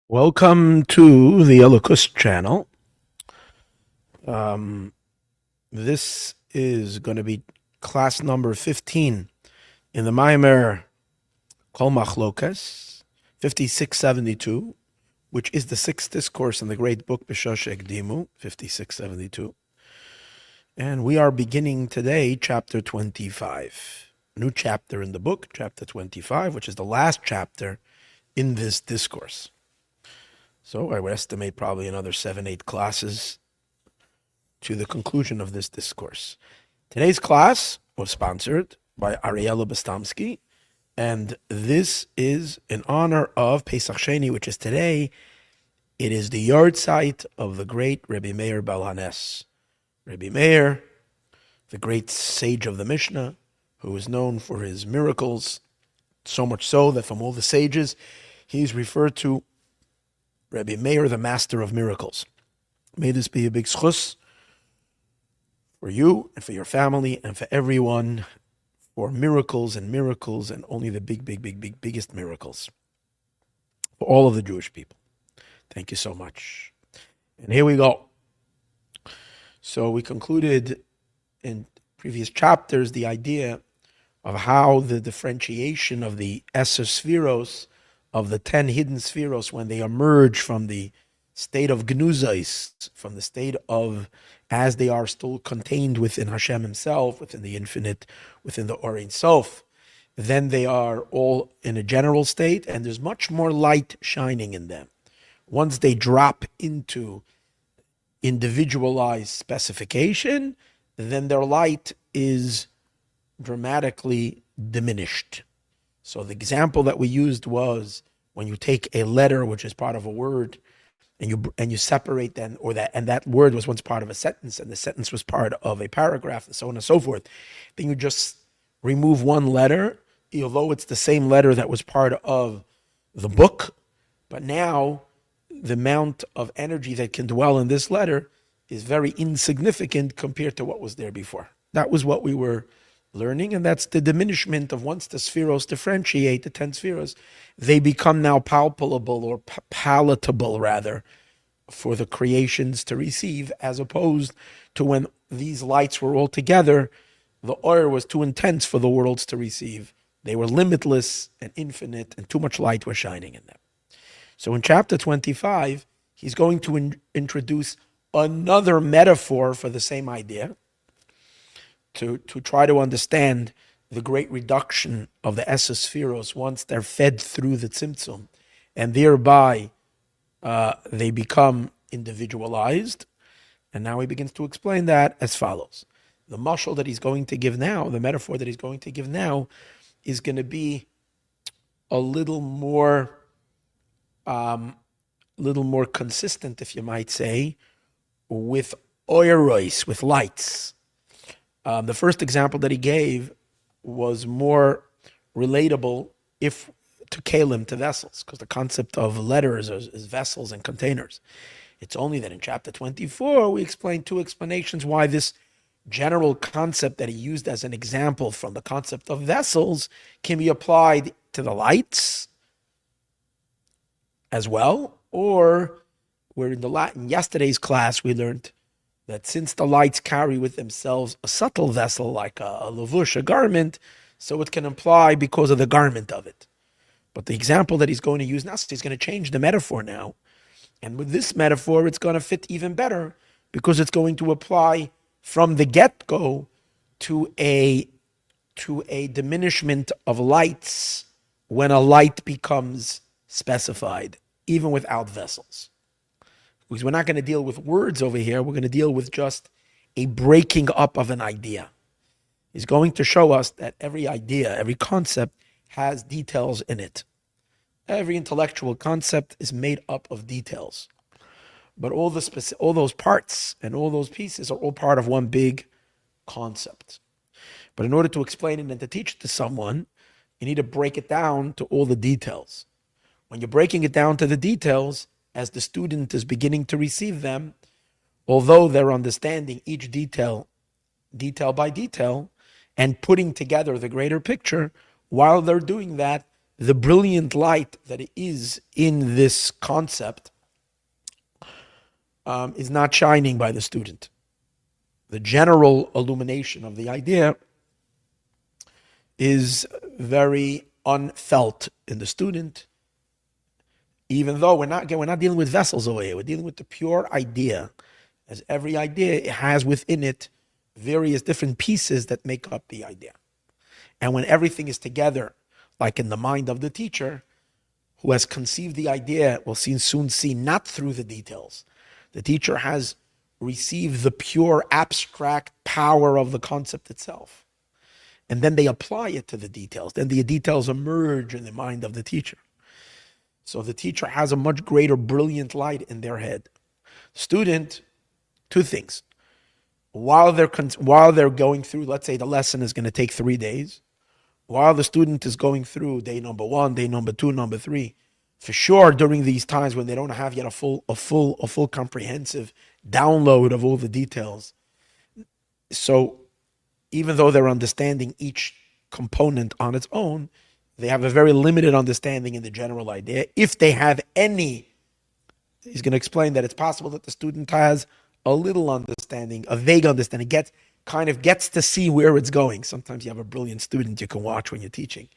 Welcome to the Elokus channel. This is going to be class number 15 in the Maayon called Machlokes, 5672, which is the sixth discourse in the great book B'Shosh Ekdimu, 5672. And we are beginning today chapter 25. New chapter in the book, chapter 25, which is the last chapter in this discourse. So I would estimate probably another 7-8 classes to the conclusion of this discourse. Today's class was sponsored by Ariella Bestamsky, and this is in honor of Pesach Sheni, which is today. It is the yard site of the great Rabbi Meir Baal HaNes. Rabbi Meir, the great sage of the Mishnah, who is known for his miracles, so much so that from all the sages, he's referred to Rabbi Meir, the master of miracles. May this be a big schus for you and for your family and for everyone, for miracles and only the biggest miracles for all of the Jewish people. Thank you so much. And here we go. So we concluded in previous chapters the idea of how the differentiation of the Eser Sfiros, of the 10 hidden spheros, when they emerge from the state of gnuzais, from the state of, as they are still contained within Hashem himself, within the infinite, within the Or Ein Sof, then they are all in a general state, and there's much more light shining in them. Once they drop into individualized specification, then their light is dramatically diminished. So the example that we used was when you take a letter, which is part of a word, and you separate them, and that word was once part of a sentence, and the sentence was part of a paragraph, and so on and so forth. Then you just remove one letter, although it's the same letter that was part of the book, but now the amount of energy that can dwell in this letter is very insignificant compared to what was there before. That was what we were learning, and that's the diminishment of once the spheros differentiate, the 10 spheros, they become now palpable or palatable rather for the creations to receive, as opposed to when these lights were all together, the oil was too intense for the worlds to receive. They were limitless and infinite, and too much light was shining in them. So in chapter 25, he's going to introduce another metaphor for the same idea, to try to understand the great reduction of the Eser Sfiros once they're fed through the Tzimtzum, and thereby they become individualized. And now he begins to explain that as follows. The mashal that he's going to give now, the metaphor that he's going to give now, is going to be a little more consistent, if you might say, with oiros, with lights. The first example that he gave was more relatable to kalim, to vessels, because the concept of letters is vessels and containers. It's only that in chapter 24 we explained two explanations why this general concept that he used as an example from the concept of vessels can be applied to the lights as well, or where in yesterday's class we learned that since the lights carry with themselves a subtle vessel like a levush, a garment, so it can imply because of the garment of it. But the example that he's going to use now, he's going to change the metaphor now. And with this metaphor, it's going to fit even better because it's going to apply from the get-go to a diminishment of lights when a light becomes specified, even without vessels. Because we're not going to deal with words over here. We're going to deal with just a breaking up of an idea. He's going to show us that every idea, every concept has details in it. Every intellectual concept is made up of details. But all those parts and all those pieces are all part of one big concept. But in order to explain it and to teach it to someone, you need to break it down to all the details. When you're breaking it down to the details, as the student is beginning to receive them, although they're understanding each detail by detail, and putting together the greater picture, while they're doing that, the brilliant light that is in this concept is not shining by the student. The general illumination of the idea is very unfelt in the student, even though we're not dealing with vessels over here. We're dealing with the pure idea. As every idea, it has within it various different pieces that make up the idea. And when everything is together, like in the mind of the teacher, who has conceived the idea, will soon see not through the details. The teacher has received the pure abstract power of the concept itself. And then they apply it to the details. Then the details emerge in the mind of the teacher. So the teacher has a much greater brilliant light in their head. Student, two things. While they're going through, let's say the lesson is going to take 3 days, while the student is going through day number 1, day number 2, number 3, for sure during these times when they don't have yet a full comprehensive download of all the details. So even though they're understanding each component on its own, they have a very limited understanding in the general idea. If they have any, he's going to explain that it's possible that the student has a little understanding, a vague understanding, gets to see where it's going. Sometimes you have a brilliant student you can watch when you're teaching,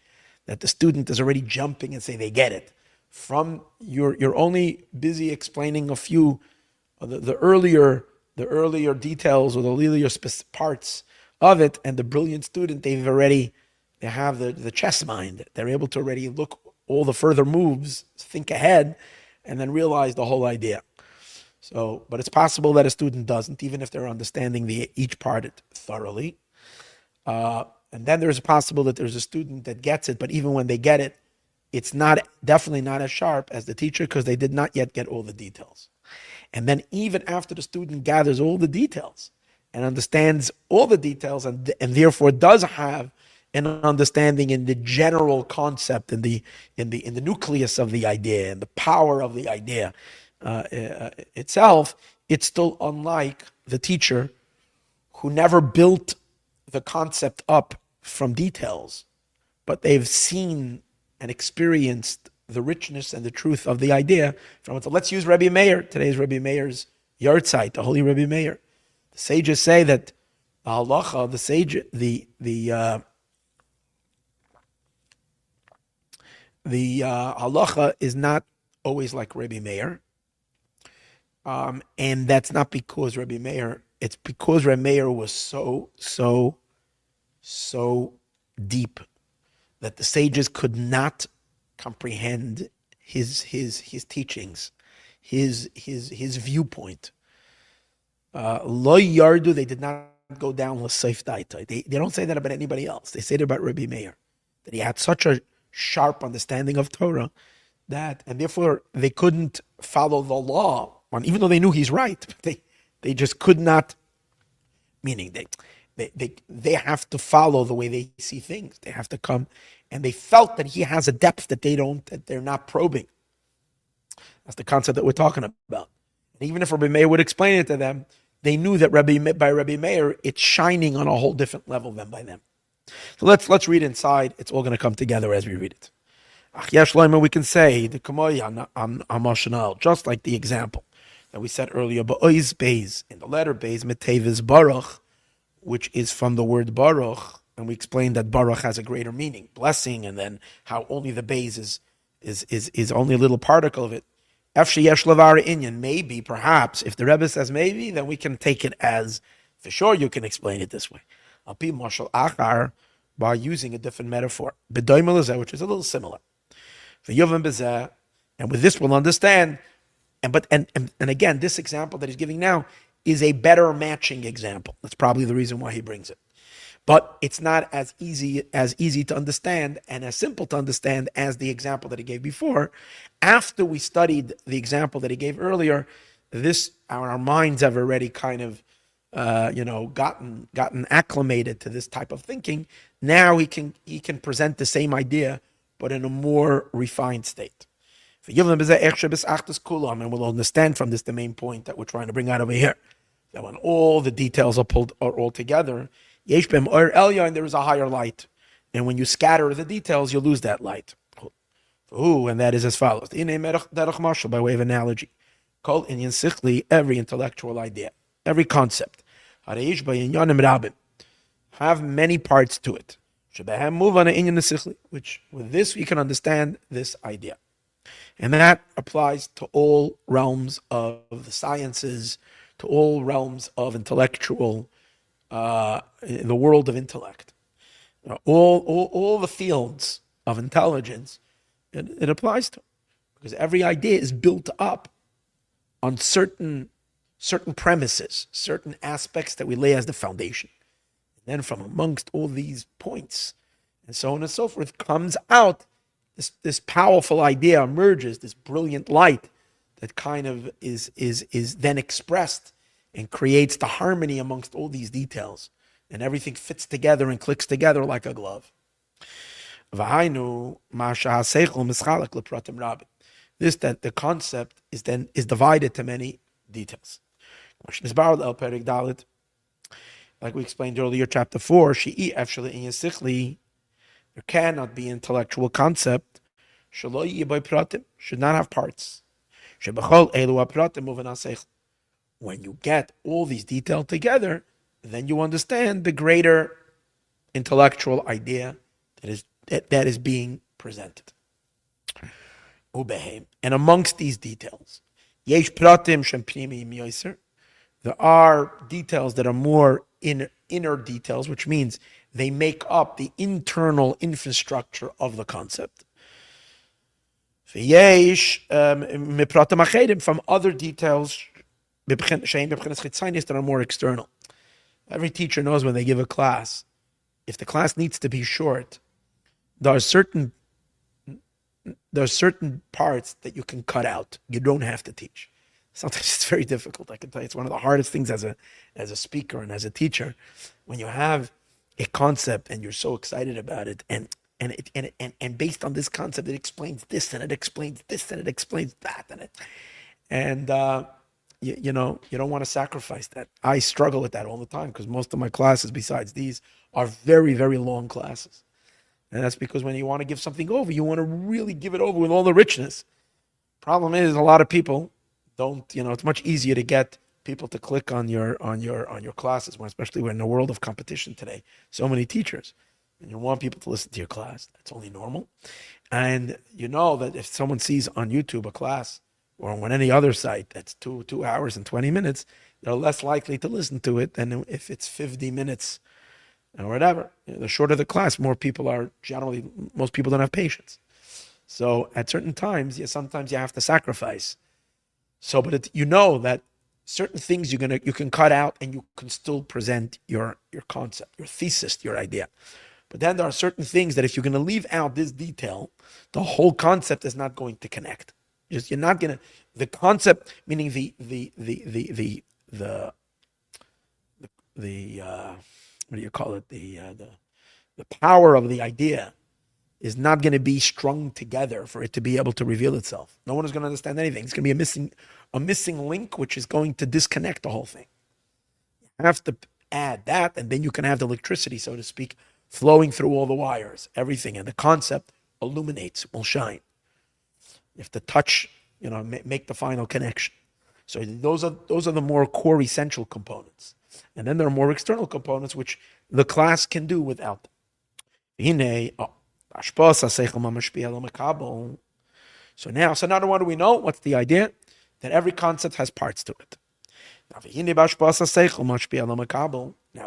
that the student is already jumping and say they get it. From you're only busy explaining a few of the earlier details or the earlier parts of it, and the brilliant student, they have the chess mind. They're able to already look all the further moves, think ahead, and then realize the whole idea. So, but it's possible that a student doesn't, even if they're understanding each part thoroughly. And then there's possible that there's a student that gets it, but even when they get it, it's definitely not as sharp as the teacher because they did not yet get all the details. And then even after the student gathers all the details and understands all the details and therefore does have an understanding in the general concept, in the nucleus of the idea and the power of the idea itself, it's still unlike the teacher who never built the concept up from details, but they've seen and experienced the richness and the truth of the idea from it. So let's use Rabbi Meir. Today's Rabbi Meir's yahrzeit, the holy Rabbi Meir. The sages say that the halacha, the halacha is not always like Rabbi Meir. And that's not because Rabbi Meir, it's because Rabbi Meir was so deep that the sages could not comprehend his teachings, his viewpoint. Lo yardu, they did not go down l'seif daita. They don't say that about anybody else. They say it about Rabbi Meir, that he had such a sharp understanding of Torah and therefore they couldn't follow the law, even though they knew he's right. They just could not, meaning they have to follow the way they see things. They have to come, and they felt that he has a depth that they're not probing. That's the concept that we're talking about. And even if Rabbi Meir would explain it to them, they knew that by Rabbi Meir, it's shining on a whole different level than by them. So let's read inside. It's all going to come together as we read it. We can say the Kamoy just like the example that we said earlier, but Oiz Beis, in the letter Beis, Metevis Baruch, which is from the word Baruch, and we explained that Baruch has a greater meaning, blessing, and then how only the Beis is only a little particle of it. Maybe, perhaps, if the Rebbe says maybe, then we can take it as, for sure you can explain it this way. Alpi Mashal Achar, by using a different metaphor, which is a little similar. And with this we'll understand. And again, this example that he's giving now is a better matching example. That's probably the reason why he brings it. But it's not as easy to understand and as simple to understand as the example that he gave before. After we studied the example that he gave earlier, our minds have already kind of gotten acclimated to this type of thinking. Now he can present the same idea, but in a more refined state. And we'll understand from this the main point that we're trying to bring out over here. That when all the details are all together, and there is a higher light. And when you scatter the details, you lose that light. Ooh, and that is as follows. By way of analogy. Called inyan sichli, every intellectual idea, every concept. Have many parts to it. Which with this we can understand this idea. And that applies to all realms of the sciences, to all realms of intellectual, the world of intellect. All the fields of intelligence, it applies to. Because every idea is built up on certain premises, certain aspects that we lay as the foundation. And then from amongst all these points, and so on and so forth, comes out this powerful idea emerges, this brilliant light that kind of is then expressed and creates the harmony amongst all these details. And everything fits together and clicks together like a glove. This, that the concept is divided to many details. Like we explained earlier, chapter 4, there cannot be intellectual concept, should not have parts. When you get all these details together, then you understand the greater intellectual idea that is being presented. And amongst these details, there are details that are more inner details, which means they make up the internal infrastructure of the concept. From other details that are more external. Every teacher knows when they give a class, if the class needs to be short, there are certain parts that you can cut out. You don't have to teach. Sometimes it's very difficult. I can tell you, it's one of the hardest things as a speaker and as a teacher, when you have a concept and you're so excited about it, and based on this concept, it explains this and it explains this and it explains that you don't want to sacrifice that. I struggle with that all the time because most of my classes, besides these, are very, very long classes. And that's because when you want to give something over, you want to really give it over with all the richness. Problem is, a lot of people don't, it's much easier to get people to click on your classes, especially when in the world of competition today, so many teachers, and you want people to listen to your class. That's only normal. And you know that if someone sees on YouTube a class or on any other site that's 2 hours and 20 minutes, they're less likely to listen to it than if it's 50 minutes or whatever. The shorter the class, most people don't have patience. So at certain times, sometimes you have to sacrifice. So, but that certain things you can cut out and you can still present your concept, your thesis, your idea. But then there are certain things that if you're going to leave out this detail, the whole concept is not going to connect. You're not going to, the concept, meaning the what do you call it? The power of the idea is not going to be strung together for it to be able to reveal itself. No one is going to understand anything. It's going to be a missing link, which is going to disconnect the whole thing. You have to add that, and then you can have the electricity, so to speak, flowing through all the wires, everything, and the concept illuminates, will shine. You have to touch, make the final connection. So those are the more core essential components. And then there are more external components which the class can do without them. So now what do we know? What's the idea? That every concept has parts to it. Now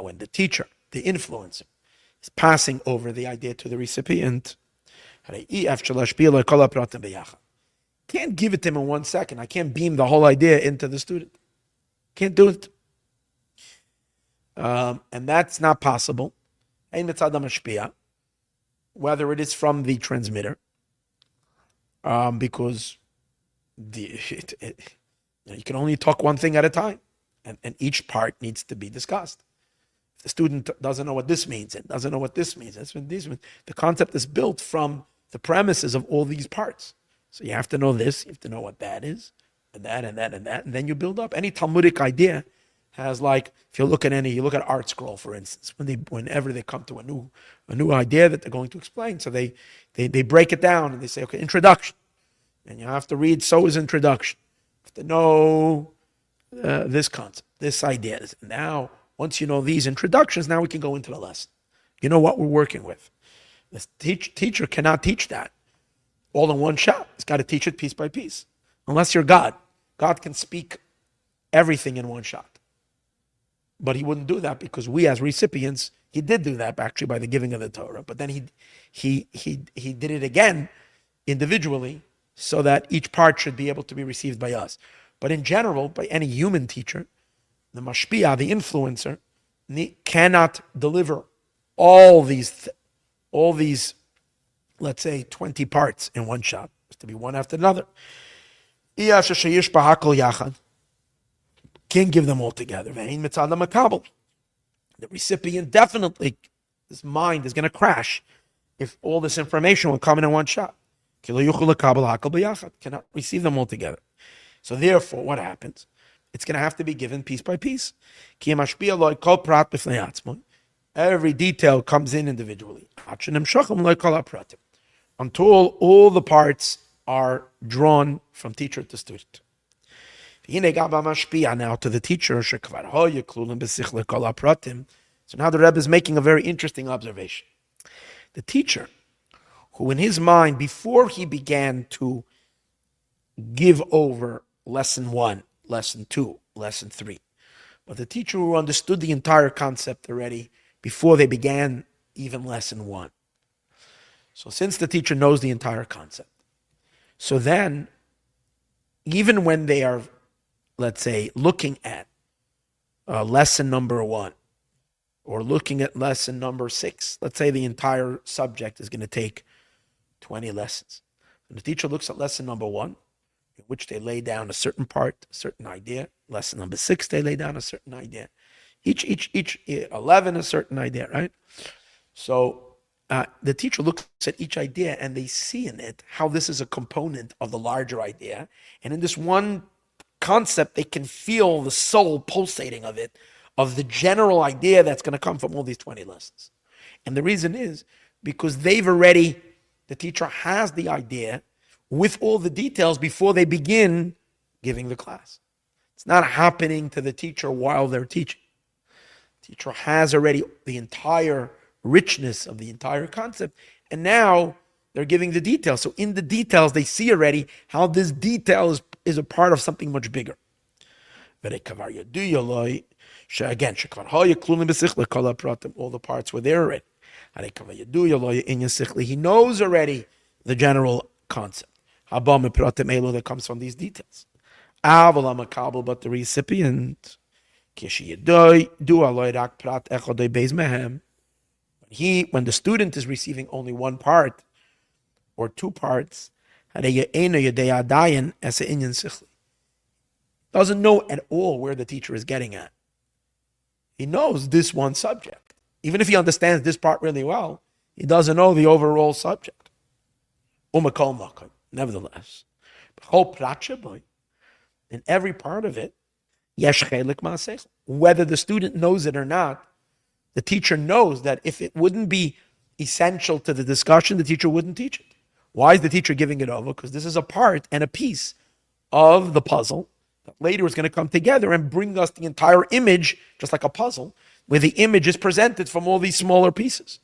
when the teacher, the influencer, is passing over the idea to the recipient, can't give it to him in 1 second. I can't beam the whole idea into the student. Can't do it. And that's not possible. Whether it is from the transmitter, because you can only talk one thing at a time, and each part needs to be discussed. If the student doesn't know what this means and doesn't know what this means, that's what this means. The concept is built from the premises of all these parts. So you have to know this, you have to know what that is, and that, and that, and that, and then you build up. Any Talmudic idea has, like, if you look at Art Scroll, for instance, whenever they come to a new idea that they're going to explain, so they break it down and they say, okay, introduction, and you have to read so is introduction. You have to know this concept, this idea. Now, once you know these introductions, now we can go into the lesson. You know what we're working with. The teacher cannot teach that all in one shot. He's got to teach it piece by piece. Unless you're God. God can speak everything in one shot. But he wouldn't do that because we as recipients, he did do that actually by the giving of the Torah. But then he did it again individually so that each part should be able to be received by us. But in general, by any human teacher, the mashpia, the influencer, cannot deliver all these, let's say, 20 parts in one shot. It's to be one after another. Can't give them all together. The recipient definitely, his mind is going to crash if all this information will come in one shot. Cannot receive them all together. So therefore, what happens? It's going to have to be given piece by piece. Every detail comes in individually. Until all the parts are drawn from teacher to student. Now to the teacher. So now the Rebbe is making a very interesting observation. The teacher, who in his mind, before he began to give over lesson 1, lesson 2, lesson 3, but the teacher who understood the entire concept already before they began even lesson 1. So since the teacher knows the entire concept, so then, even when they are, let's say, looking at lesson number 1 or looking at lesson number 6, let's say the entire subject is going to take 20 lessons. And the teacher looks at lesson number 1, in which they lay down a certain part, a certain idea. Lesson number 6, they lay down a certain idea. Each 11 a certain idea, right? So the teacher looks at each idea and they see in it how this is a component of the larger idea. And in this one concept, they can feel the soul pulsating of it, of the general idea that's going to come from all these 20 lessons. And the reason is because the teacher has the idea with all the details before they begin giving the class. It's not happening to the teacher while they're teaching. The teacher has already the entire richness of the entire concept, and now they're giving the details. So in the details, they see already how this detail is a part of something much bigger. Again, all the parts were there already. He knows already the general concept that comes from these details. But the recipient, when the student is receiving only one part or two parts, doesn't know at all where the teacher is getting at. He knows this one subject. Even if he understands this part really well, he doesn't know the overall subject. Nevertheless, in every part of it, whether the student knows it or not, the teacher knows that if it wouldn't be essential to the discussion, the teacher wouldn't teach it. Why is the teacher giving it over? Because this is a part and a piece of the puzzle that later is going to come together and bring us the entire image, just like a puzzle, where the image is presented from all these smaller pieces.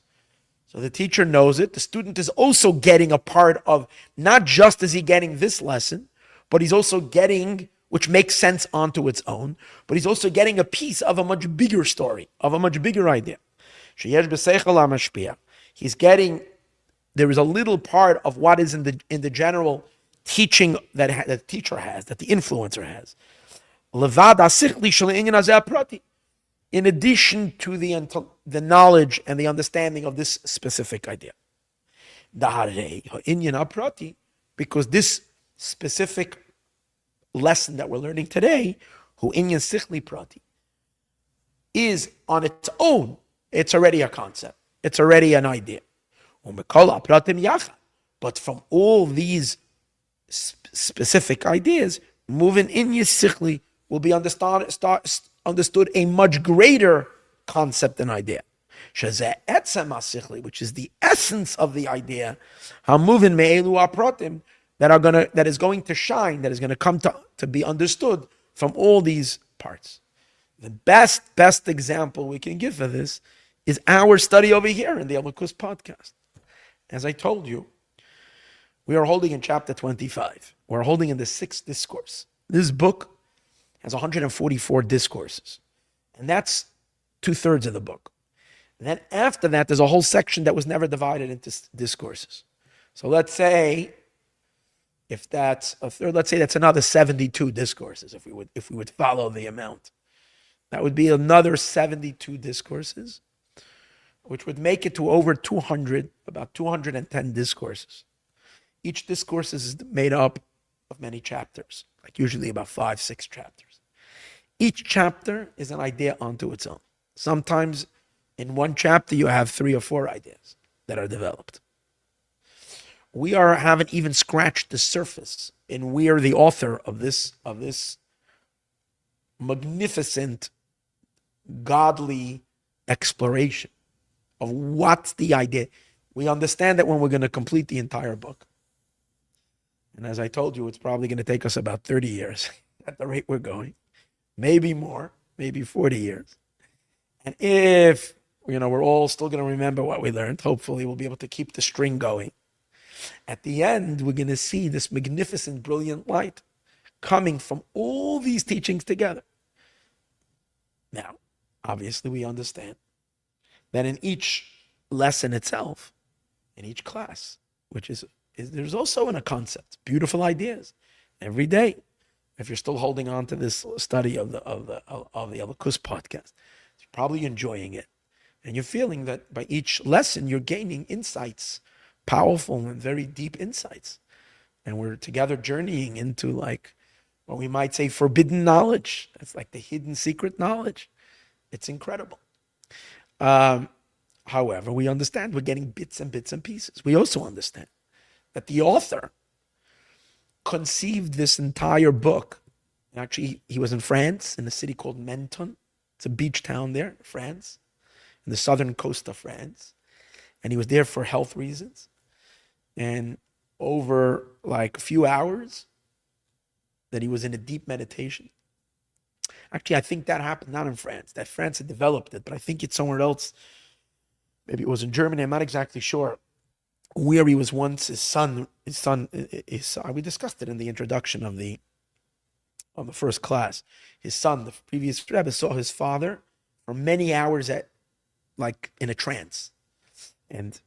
So the teacher knows it. The student is also getting a part of, not just is he getting this lesson, but he's also getting, which makes sense onto its own, but he's also getting a piece of a much bigger story, of a much bigger idea. He's getting, there is a little part of what is in the general teaching that the teacher has, that the influencer has. In addition to the knowledge and the understanding of this specific idea. Because this specific lesson that we're learning today, is on its own, it's already a concept. It's already an idea. But from all these specific ideas, moving in Yisroel will be understood understood a much greater concept and idea. Shezeh etzem hasichli, which is the essence of the idea, hamuvin me'elu aprotim, that is going to shine, that is going to come to be understood from all these parts. The best example we can give for this is our study over here in the Machlokes podcast. As I told you, we are holding in chapter 25. We're holding in the 6th discourse. This book has 144 discourses, and that's 2/3 of the book. And then after that, there's a whole section that was never divided into discourses. So let's say, if that's a third, let's say that's another 72 discourses, if we would follow the amount. That would be another 72 discourses, which would make it to over 200, about 210 discourses. Each discourse is made up of many chapters, like usually about 5-6 chapters. Each chapter is an idea unto its own. Sometimes in one chapter you have 3 or 4 ideas that are developed. We haven't even scratched the surface, and we are the author of this magnificent godly exploration of what's the idea. We understand that when we're going to complete the entire book. And as I told you, it's probably going to take us about 30 years at the rate we're going. Maybe more, maybe 40 years. And if, we're all still going to remember what we learned, hopefully we'll be able to keep the string going. At the end, we're going to see this magnificent, brilliant light coming from all these teachings together. Now, obviously we understand that in each lesson itself, in each class, which is there's also a concept, beautiful ideas every day. If you're still holding on to this study of the Machlokes podcast, you're probably enjoying it, and you're feeling that by each lesson you're gaining insights, powerful and very deep insights, and we're together journeying into like what we might say forbidden knowledge. It's like the hidden secret knowledge. It's incredible. However, we understand we're getting bits and pieces. We also understand that the author conceived this entire book. Actually, he was in France, in a city called Menton. It's a beach town there, France, in the southern coast of France. And he was there for health reasons. And over like a few hours, that he was in a deep meditation. Actually, I think that happened not in France. That France had developed it, but I think it's somewhere else. Maybe it was in Germany. I'm not exactly sure. Where he was once, his son. We discussed it in the introduction of the first class. His son, the previous Rebbe, saw his father for many hours in a trance, and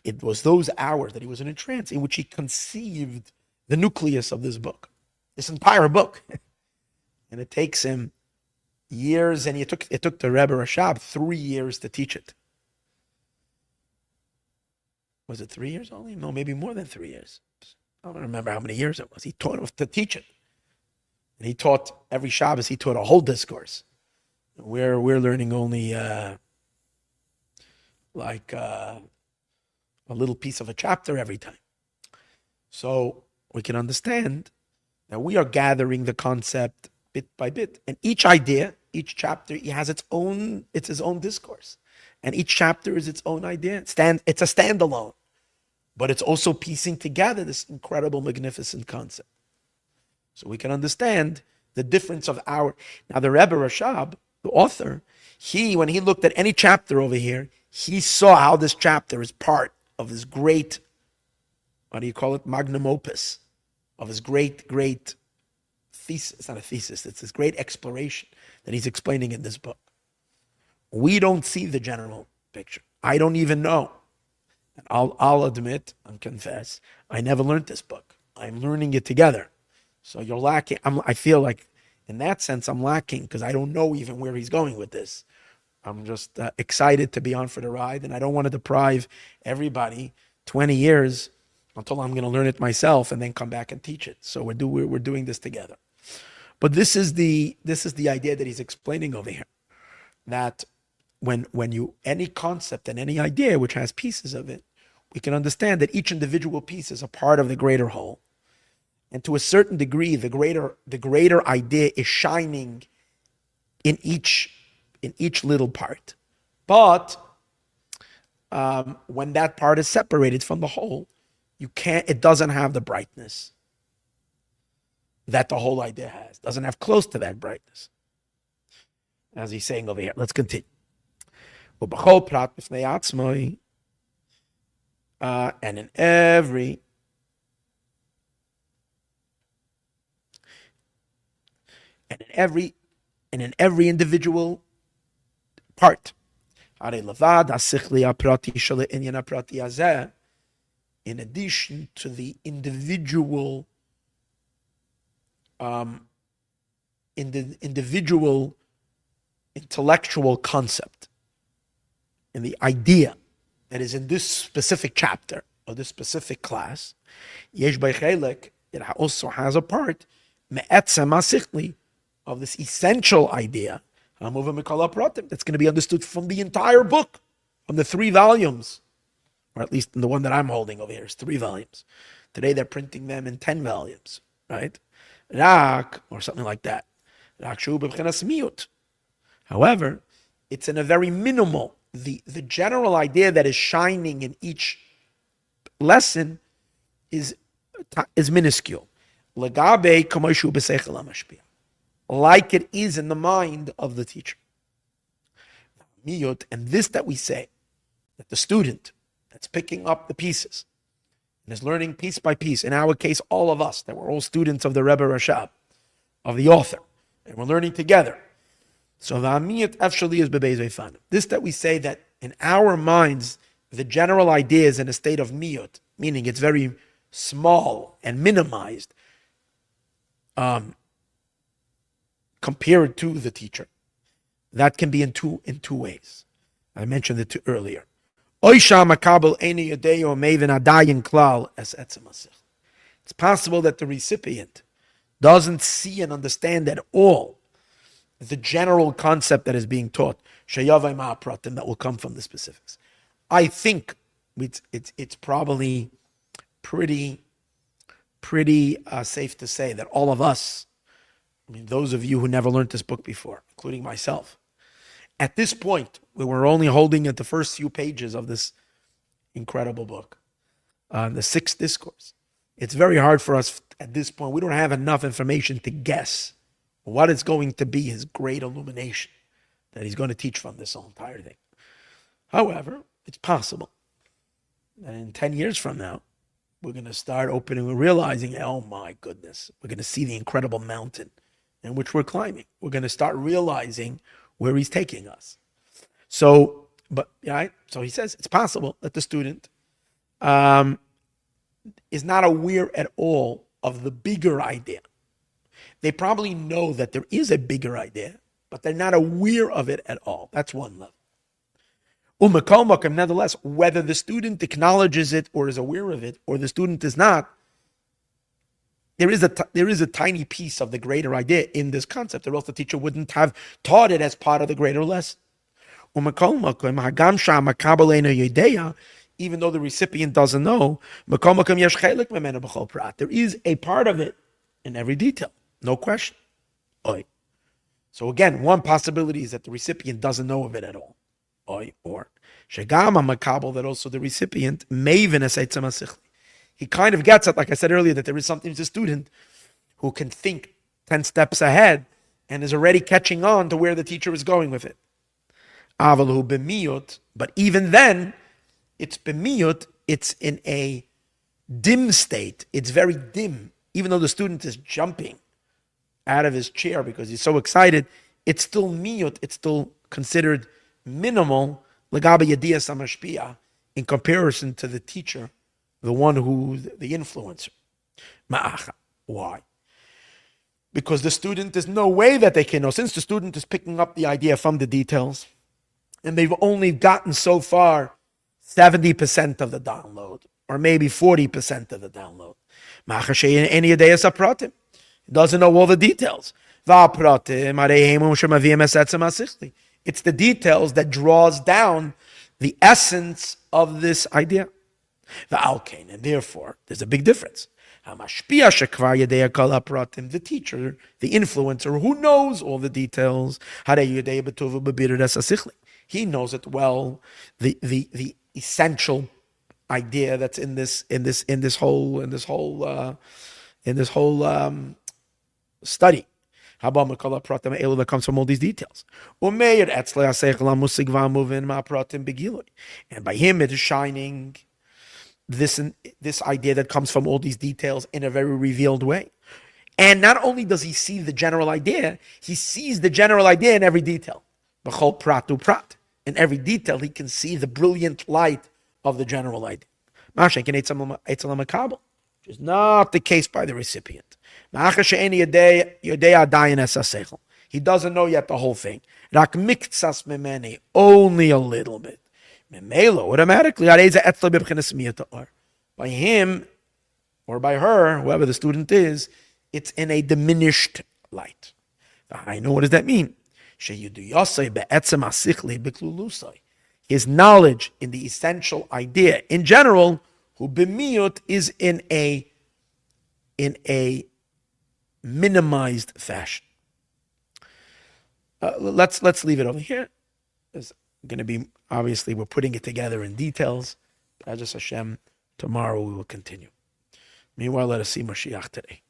it was those hours that he was in a trance in which he conceived the nucleus of this book, this entire book. And it takes him years, and it took the Rebbe Rashab 3 years to teach it. Was it 3 years only? No, maybe more than 3 years. I don't remember how many years it was. He taught him to teach it. And he taught every Shabbos, he taught a whole discourse. We're learning only a little piece of a chapter every time. So we can understand that we are gathering the concept bit by bit. And each idea, each chapter, it has its own discourse. And each chapter is its own idea. It's a standalone. But it's also piecing together this incredible, magnificent concept. So we can understand the difference of now the Rebbe Rashab, the author, when he looked at any chapter over here, he saw how this chapter is part of his great, magnum opus, of his great thesis. It's not a thesis, it's this great exploration that he's explaining in this book. We don't see the general picture. I don't even know. And I'll admit and confess, I never learned this book. I'm learning it together. So you're lacking. I feel like in that sense I'm lacking because I don't know even where he's going with this. I'm just excited to be on for the ride, and I don't want to deprive everybody 20 years until I'm going to learn it myself and then come back and teach it. So we're doing this together. But this is the idea that he's explaining over here, that when any concept and any idea which has pieces of it, we can understand that each individual piece is a part of the greater whole. And to a certain degree, the greater idea is shining in each little part. But when that part is separated from the whole, it doesn't have the brightness that the whole idea has. It doesn't have close to that brightness. As he's saying over here. Let's continue. And in every individual part, in addition to the individual intellectual concept and the idea that is in this specific chapter or this specific class, it also has a part of this essential idea that's going to be understood from the entire book, from the 3 volumes, or at least in the one that I'm holding over here is 3 volumes. Today they're printing them in 10 volumes, right? Rak, or something like that. However, it's in a very minimal, the general idea that is shining in each lesson is minuscule. Like it is in the mind of the teacher. And this that we say, that the student that's picking up the pieces and is learning piece by piece, in our case, all of us, that we're all students of the Rebbe Rashab, of the author, and we're learning together. So this that we say that in our minds, the general idea is in a state of miyut, meaning it's very small and minimized compared to the teacher. That can be in two ways. I mentioned it earlier. It's possible that the recipient doesn't see and understand at all the general concept that is being taught, that will come from the specifics. I think it's probably pretty safe to say that all of us, I mean, those of you who never learned this book before, including myself, at this point, we were only holding at the first few pages of this incredible book, the 6th discourse. It's very hard for us at this point. We don't have enough information to guess what is going to be his great illumination that he's going to teach from this whole entire thing. However, it's possible that in 10 years from now, we're going to start opening and realizing, oh my goodness, we're going to see the incredible mountain in which we're climbing. We're going to start realizing where he's taking us. So he says it's possible that the student is not aware at all of the bigger idea. They probably know that there is a bigger idea, but they're not aware of it at all. That's one level. Nevertheless, whether the student acknowledges it or is aware of it, or the student is not, there is a tiny piece of the greater idea in this concept, or else the teacher wouldn't have taught it as part of the greater lesson. Even though the recipient doesn't know, there is a part of it in every detail, no question. So again, one possibility is that the recipient doesn't know of it at all. Or that also the recipient he kind of gets it, like I said earlier, that there is something to a student who can think 10 steps ahead and is already catching on to where the teacher is going with it. But even then, it's b'miyut, it's in a dim state. It's very dim. Even though the student is jumping out of his chair because he's so excited, it's still miyut, it's still considered minimal in comparison to the teacher, the one who's the influencer. Why? Because the student, there's no way that they can know. Since the student is picking up the idea from the details, and they've only gotten so far 70% of the download, or maybe 40% of the download. He doesn't know all the details. It's the details that draws down the essence of this idea. And therefore, there's a big difference. The teacher, the influencer, who knows all the details. He knows it well. The essential idea that's in this whole study. That comes from all these details. And by him it is shining this idea that comes from all these details in a very revealed way. And not only does he see the general idea, he sees the general idea in every detail. B'chol prat u prat. In every detail, he can see the brilliant light of the general idea. Which is not the case by the recipient. He doesn't know yet the whole thing. Only a little bit. Automatically, by him or by her, whoever the student is, it's in a diminished light. I know, what does that mean? His knowledge in the essential idea in general, who b'miyut, is in a minimized fashion. Let's leave it over here. There's going to be, obviously, we're putting it together in details. B'ezras Hashem, tomorrow we will continue. Meanwhile, let us see Mashiach today.